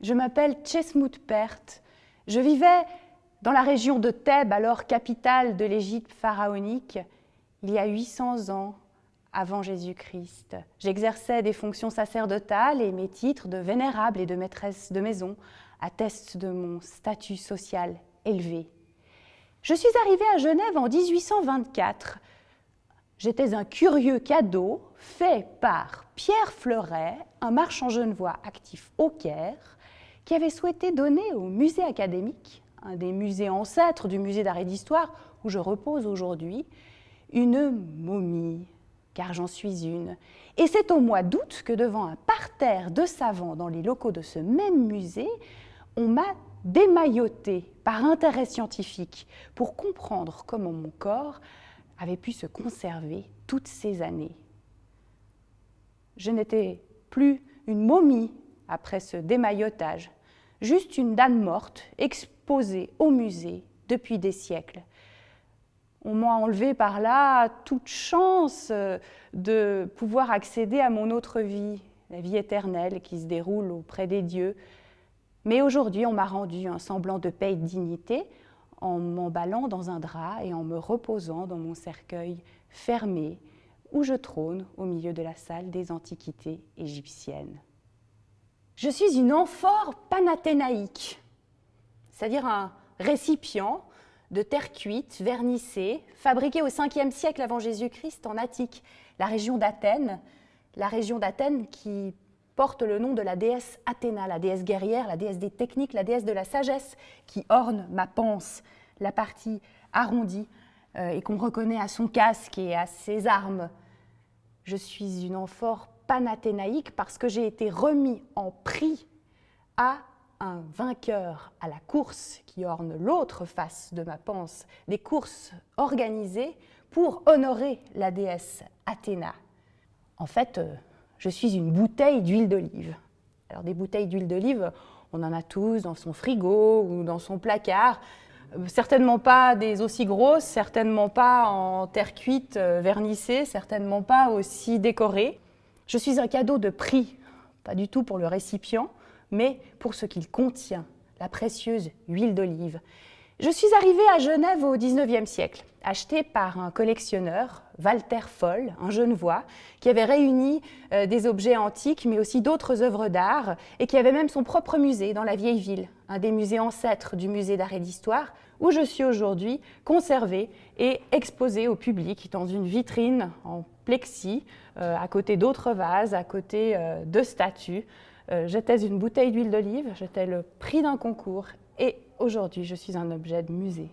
Je m'appelle Chesmut Pert. Je vivais dans la région de Thèbes, alors capitale de l'Égypte pharaonique, il y a 800 ans avant Jésus-Christ. J'exerçais des fonctions sacerdotales et mes titres de vénérable et de maîtresse de maison attestent de mon statut social élevé. Je suis arrivée à Genève en 1824. J'étais un curieux cadeau fait par Pierre Fleuret, un marchand genevois actif au Caire, qui avait souhaité donner au musée académique, un des musées ancêtres du musée d'art et d'histoire où je repose aujourd'hui, une momie, car j'en suis une. Et c'est au mois d'août que devant un parterre de savants dans les locaux de ce même musée, on m'a démaillotée par intérêt scientifique pour comprendre comment mon corps avait pu se conserver toutes ces années. Je n'étais plus une momie après ce démaillotage, juste une dame morte exposée au musée depuis des siècles. On m'a enlevé par là toute chance de pouvoir accéder à mon autre vie, la vie éternelle qui se déroule auprès des dieux. Mais aujourd'hui, on m'a rendu un semblant de paix et de dignité en m'emballant dans un drap et en me reposant dans mon cercueil fermé où je trône au milieu de la salle des antiquités égyptiennes. Je suis une amphore panathénaïque, c'est-à-dire un récipient de terre cuite, vernissée, fabriqué au 5e siècle avant Jésus-Christ en Attique, la région d'Athènes qui porte le nom de la déesse Athéna, la déesse guerrière, la déesse des techniques, la déesse de la sagesse, qui orne ma panse, la partie arrondie, et qu'on reconnaît à son casque et à ses armes. Je suis une amphore panathénaïque parce que j'ai été remis en prix à un vainqueur à la course qui orne l'autre face de ma panse, des courses organisées pour honorer la déesse Athéna. En fait, je suis une bouteille d'huile d'olive. Alors des bouteilles d'huile d'olive, on en a tous dans son frigo ou dans son placard. Certainement pas des aussi grosses, certainement pas en terre cuite vernissée, certainement pas aussi décorées. Je suis un cadeau de prix, pas du tout pour le récipient, mais pour ce qu'il contient, la précieuse huile d'olive. Je suis arrivée à Genève au XIXe siècle, achetée par un collectionneur, Walter Voll, un Genevois, qui avait réuni des objets antiques, mais aussi d'autres œuvres d'art, et qui avait même son propre musée dans la vieille ville, un des musées ancêtres du musée d'art et d'histoire, où je suis aujourd'hui conservée et exposée au public dans une vitrine en plexi, à côté d'autres vases, à côté de statues. J'étais une bouteille d'huile d'olive, j'étais le prix d'un concours, et aujourd'hui je suis un objet de musée.